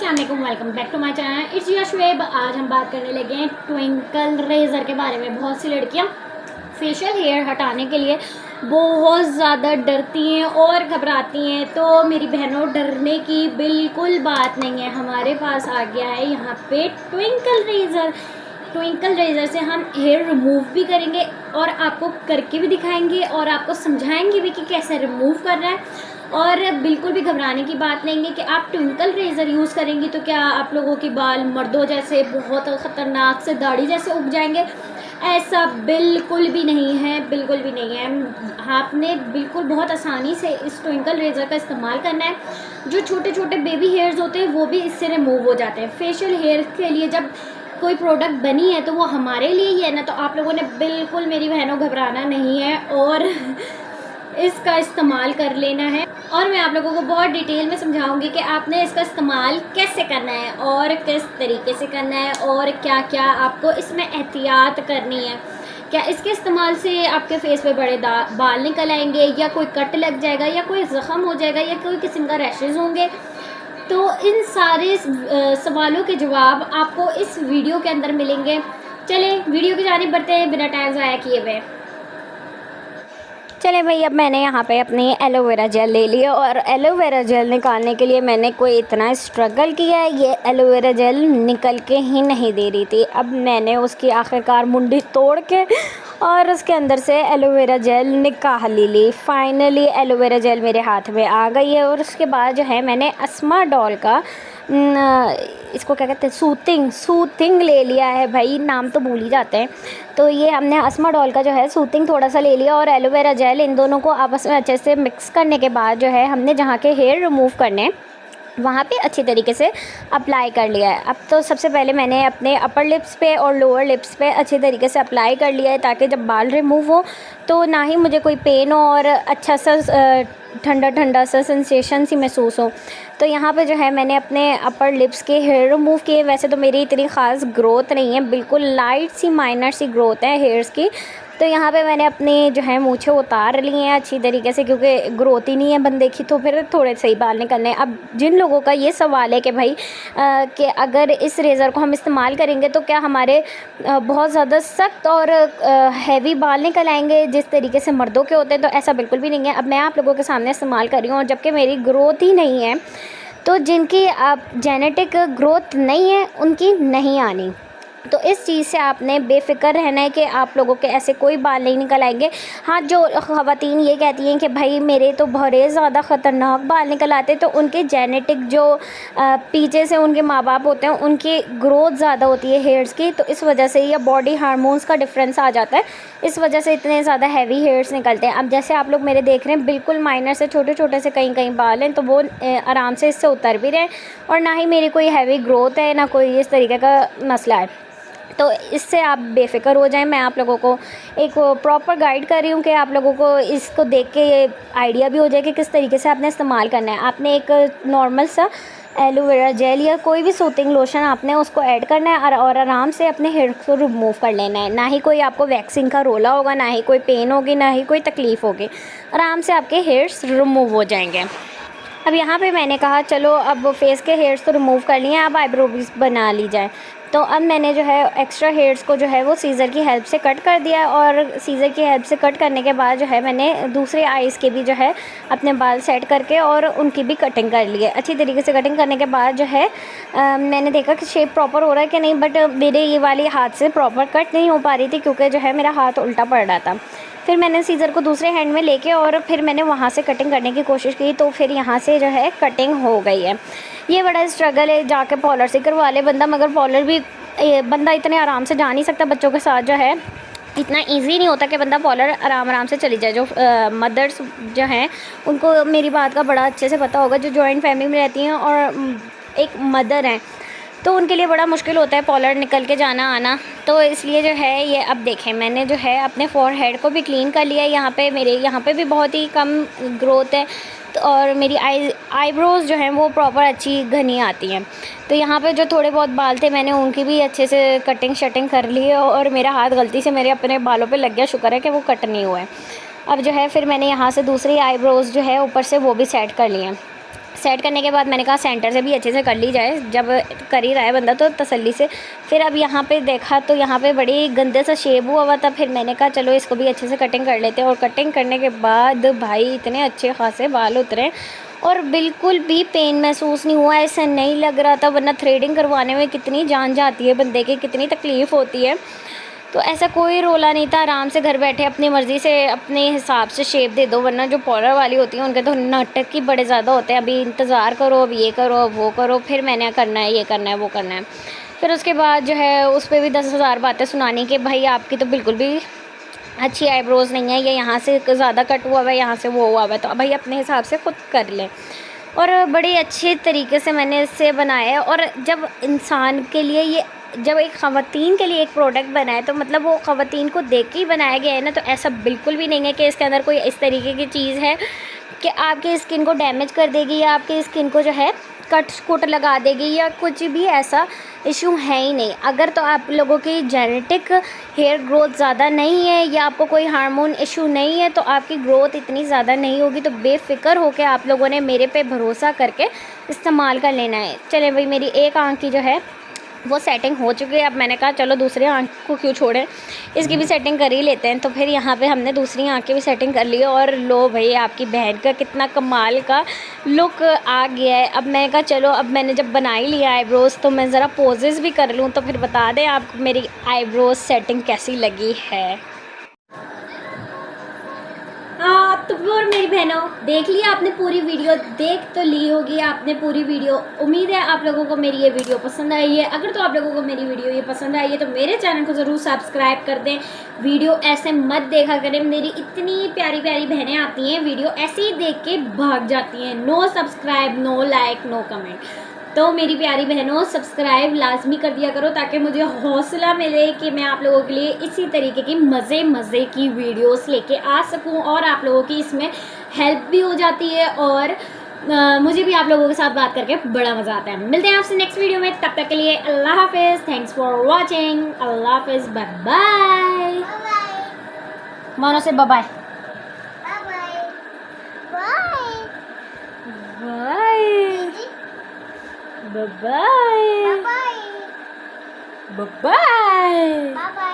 अस्सलाम welcome back to my channel it's your Shoaib. आज हम बात करने लगे हैं ट्विंकल रेज़र के बारे में। बहुत सी लड़कियां फेशियल हेयर हटाने के लिए बहुत ज़्यादा डरती हैं और घबराती हैं, तो मेरी बहनों डरने की बिल्कुल बात नहीं है। हमारे पास आ गया है यहाँ पे ट्विंकल रेज़र। ट्विंकल रेज़र से हम हेयर रिमूव भी करेंगे और आपको करके भी दिखाएंगे और आपको समझाएंगे भी कि कैसे रिमूव करना है। और बिल्कुल भी घबराने की बात नहीं है कि आप ट्विंकल रेज़र यूज़ करेंगी तो क्या आप लोगों के बाल मर्दों जैसे बहुत ख़तरनाक से दाढ़ी जैसे उग जाएंगे। ऐसा बिल्कुल भी नहीं है, बिल्कुल भी नहीं है। आपने बिल्कुल बहुत आसानी से इस ट्विंकल रेज़र का इस्तेमाल करना है। जो छोटे छोटे बेबी हेयर्स होते हैं वो भी इससे रिमूव हो जाते हैं। फेशियल हेयर के लिए जब कोई प्रोडक्ट बनी है तो वो हमारे लिए ही है ना, तो आप लोगों ने बिल्कुल मेरी बहनों घबराना नहीं है और इसका इस्तेमाल कर लेना है। और मैं आप लोगों को बहुत डिटेल में समझाऊंगी कि आपने इसका इस्तेमाल कैसे करना है और किस तरीके से करना है और क्या क्या आपको इसमें एहतियात करनी है। क्या इसके इस्तेमाल से आपके फेस पे बड़े बाल निकल आएंगे या कोई कट लग जाएगा या कोई ज़ख़म हो जाएगा या कोई किस्म का रैशेज़ होंगे। तो इन सारे सवालों के जवाब आपको इस वीडियो के अंदर मिलेंगे। चलें वीडियो की जानिब बढ़ते हैं बिना टाइम ज़ाया किए हुए। चले भाई, अब मैंने यहाँ पे अपनी एलोवेरा जेल ले लिया और एलोवेरा जेल निकालने के लिए मैंने कोई इतना स्ट्रगल किया है। ये एलोवेरा जेल निकल के ही नहीं दे रही थी। अब मैंने उसकी आखिरकार मुंडी तोड़ के और उसके अंदर से एलोवेरा जेल निकाल ली। फाइनली एलोवेरा जेल मेरे हाथ में आ गई है। और उसके बाद जो है मैंने अस्मा डॉल का इसको क्या कहते हैं, सूथिंग ले लिया है। भाई नाम तो भूल ही जाते हैं। तो ये हमने अस्मा डॉल का जो है सूथिंग थोड़ा सा ले लिया और एलोवेरा जेल, इन दोनों को आपस में अच्छे से मिक्स करने के बाद जो है हमने जहाँ के हेयर रिमूव करने वहाँ पे अच्छी तरीके से अप्लाई कर लिया है। अब तो सबसे पहले मैंने अपने अपर लिप्स पे और लोअर लिप्स पे अच्छी तरीके से अप्लाई कर लिया है ताकि जब बाल रिमूव हो तो ना ही मुझे कोई पेन हो और अच्छा सा ठंडा ठंडा सा सेंसेशन सी महसूस हो। तो यहाँ पे जो है मैंने अपने अपर लिप्स के हेयर रिमूव किए। वैसे तो मेरी इतनी ख़ास ग्रोथ नहीं है, बिल्कुल लाइट सी माइनर सी ग्रोथ है हेयर्स की। तो यहाँ पे मैंने अपनी जो है मूछें उतार ली हैं अच्छी तरीके से, क्योंकि ग्रोथ ही नहीं है बंदे की, तो फिर थोड़े सही बाल निकलने। अब जिन लोगों का ये सवाल है कि भाई कि अगर इस रेज़र को हम इस्तेमाल करेंगे तो क्या हमारे बहुत ज़्यादा सख्त और हैवी बाल निकल आएंगे जिस तरीके से मर्दों के होते हैं, तो ऐसा बिल्कुल भी नहीं है। अब मैं आप लोगों के सामने इस्तेमाल कर रही हूँ और जबकि मेरी ग्रोथ ही नहीं है, तो जिनकी जेनेटिक ग्रोथ नहीं है उनकी नहीं आनी। तो इस चीज़ से आपने बेफ़िक्र रहना है कि आप लोगों के ऐसे कोई बाल नहीं निकल आएंगे। हाँ, जो ख़वातीन ये कहती हैं कि भाई मेरे तो बड़े ज़्यादा ख़तरनाक बाल निकल आते, तो उनके जेनेटिक जो पीछे से उनके माँ बाप होते हैं उनकी ग्रोथ ज़्यादा होती है हेयर्स की, तो इस वजह से या बॉडी हार्मोन्स का डिफरेंस आ जाता है, इस वजह से इतने ज़्यादा हैवी हेयर्स निकलते हैं। अब जैसे आप लोग मेरे देख रहे हैं बिल्कुल माइनर से छोटे छोटे से कहीं कहीं बाल हैं, तो वो आराम से इससे उतर भी रहे हैं और ना ही मेरी कोई हैवी ग्रोथ है ना कोई इस तरीके का मसला है। तो इससे आप बेफ़िक्र हो जाएं। मैं आप लोगों को एक प्रॉपर गाइड कर रही हूँ कि आप लोगों को इसको देख के ये आइडिया भी हो जाए कि किस तरीके से आपने इस्तेमाल करना है। आपने एक नॉर्मल सा एलोवेरा जेल या कोई भी सूथिंग लोशन आपने उसको ऐड करना है और आराम से अपने हेयर को रिमूव कर लेना है। ना ही कोई आपको वैक्सिंग का रोला होगा, ना ही कोई पेन होगी, ना ही कोई तकलीफ़ होगी। आराम से आपके हेयर्स रिमूव हो जाएंगे। अब यहाँ पे मैंने कहा चलो अब फेस के हेयर्स तो रिमूव कर लिए हैं, अब आईब्रो भी बना ली जाए। तो अब मैंने जो है एक्स्ट्रा हेयर्स को जो है वो सीज़र की हेल्प से कट कर दिया और सीज़र की हेल्प से कट करने के बाद जो है मैंने दूसरे आइज़ के भी जो है अपने बाल सेट करके और उनकी भी कटिंग कर ली है। अच्छी तरीके से कटिंग करने के बाद जो है मैंने देखा कि शेप प्रॉपर हो रहा है कि नहीं, बट मेरे ये वाली हाथ से प्रॉपर कट नहीं हो पा रही थी क्योंकि जो है मेरा हाथ उल्टा पड़ रहा था। फिर मैंने सीज़र को दूसरे हैंड में लेके और फिर मैंने वहाँ से कटिंग करने की कोशिश की, तो फिर यहाँ से जो है कटिंग हो गई है। ये बड़ा स्ट्रगल है, जाके पॉलर से करवा ले बंदा, मगर पॉलर भी बंदा इतने आराम से जा नहीं सकता। बच्चों के साथ जो है इतना इजी नहीं होता कि बंदा पॉलर आराम से चली जाए। जो मदर्स जो हैं उनको मेरी बात का बड़ा अच्छे से पता होगा, जो जॉइंट फैमिली में रहती हैं और एक मदर हैं, तो उनके लिए बड़ा मुश्किल होता है पॉलर निकल के जाना आना। तो इसलिए जो है ये अब देखें मैंने जो है अपने फोरहेड को भी क्लीन कर लिया है। यहाँ पे मेरे यहाँ पे भी बहुत ही कम ग्रोथ है और मेरी आईब्रोज़ जो हैं वो प्रॉपर अच्छी घनी आती हैं। तो यहाँ पे जो थोड़े बहुत बाल थे मैंने उनकी भी अच्छे से कटिंग शटिंग कर ली है और मेरा हाथ गलती से मेरे अपने बालों पे लग गया, शुक्र है कि वो कट नहीं हुआ है। अब जो है फिर मैंने यहाँ से दूसरी आईब्रोज़ जो है ऊपर से वो भी सेट कर ली हैं। सेट करने के बाद मैंने कहा सेंटर से भी अच्छे से कर ली जाए, जब कर ही रहा है बंदा तो तसल्ली से। फिर अब यहाँ पे देखा तो यहाँ पे बड़ी गंदे सा शेप हुआ था। फिर मैंने कहा चलो इसको भी अच्छे से कटिंग कर लेते हैं। और कटिंग करने के बाद भाई इतने अच्छे खासे बाल उतरे और बिल्कुल भी पेन महसूस नहीं हुआ, ऐसा नहीं लग रहा था। वरना थ्रेडिंग करवाने में कितनी जान जाती है बंदे की, कितनी तकलीफ़ होती है। तो ऐसा कोई रोला नहीं था, आराम से घर बैठे अपनी मर्ज़ी से अपने हिसाब से शेप दे दो। वरना जो पार्लर वाली होती हैं उनके तो नाटक ही बड़े ज़्यादा होते हैं, अभी इंतज़ार करो, अब ये करो, अब वो करो, फिर मैंने करना है, ये करना है, वो करना है। फिर उसके बाद जो है उस पर भी 10,000 बातें सुनानी कि भाई आपकी तो बिल्कुल भी अच्छी आईब्रोज़ नहीं है, ये यहाँ से ज़्यादा कट हुआ हुआ है, यहाँ से वो हुआ हुआ है, तो भाई अपने हिसाब से खुद कर लें। और बड़े अच्छे तरीके से मैंने इसे बनाया है। और जब इंसान के लिए ये, जब एक ख़वातीन के लिए एक प्रोडक्ट बनाए तो मतलब वो ख़वातीन को देख के ही बनाया गया है ना। तो ऐसा बिल्कुल भी नहीं है कि इसके अंदर कोई इस तरीके की चीज़ है कि आपकी स्किन को डैमेज कर देगी या आपकी स्किन को जो है कट स्कुट लगा देगी, या कुछ भी ऐसा इशू है ही नहीं। अगर तो आप लोगों की जेनेटिक हेयर ग्रोथ ज़्यादा नहीं है या आपको कोई हार्मोन इशू नहीं है तो आपकी ग्रोथ इतनी ज़्यादा नहीं होगी। तो बेफ़िक्र होकर आप लोगों ने मेरे पे भरोसा करके इस्तेमाल कर लेना है। चलें भाई, मेरी एक आँख की जो है वो सेटिंग हो चुकी है। अब मैंने कहा चलो दूसरी आँख को क्यों छोड़ें, इसकी भी सेटिंग कर ही लेते हैं। तो फिर यहाँ पे हमने दूसरी आँख की भी सेटिंग कर ली। और लो भाई, आपकी बहन का कितना कमाल का लुक आ गया है। अब मैंने कहा चलो, अब मैंने जब बना ही लिया आईब्रोज़ तो मैं ज़रा पोजेज़ भी कर लूँ, तो फिर बता दें आपको मेरी आईब्रोज़ सेटिंग कैसी लगी है। तो और मेरी बहनों, देख लिया आपने पूरी वीडियो, देख तो ली होगी आपने पूरी वीडियो। उम्मीद है आप लोगों को मेरी ये वीडियो पसंद आई है। अगर तो आप लोगों को मेरी वीडियो ये पसंद आई है तो मेरे चैनल को ज़रूर सब्सक्राइब कर दें। वीडियो ऐसे मत देखा करें, मेरी इतनी प्यारी प्यारी बहनें आती हैं वीडियो ऐसे ही देख के भाग जाती हैं। No subscribe, no like, no comment. तो मेरी प्यारी बहनों, सब्सक्राइब लाजमी कर दिया करो ताकि मुझे हौसला मिले कि मैं आप लोगों के लिए इसी तरीके की मज़े की वीडियोस लेके आ सकूं। और आप लोगों की इसमें हेल्प भी हो जाती है और मुझे भी आप लोगों के साथ बात करके बड़ा मज़ा आता है। मिलते हैं आपसे नेक्स्ट वीडियो में, तब तक के लिए अल्लाह हाफिज़। Thanks for watching. अल्लाह हाफिज़, बाय बाय। मानो से bye bye bye bye bye.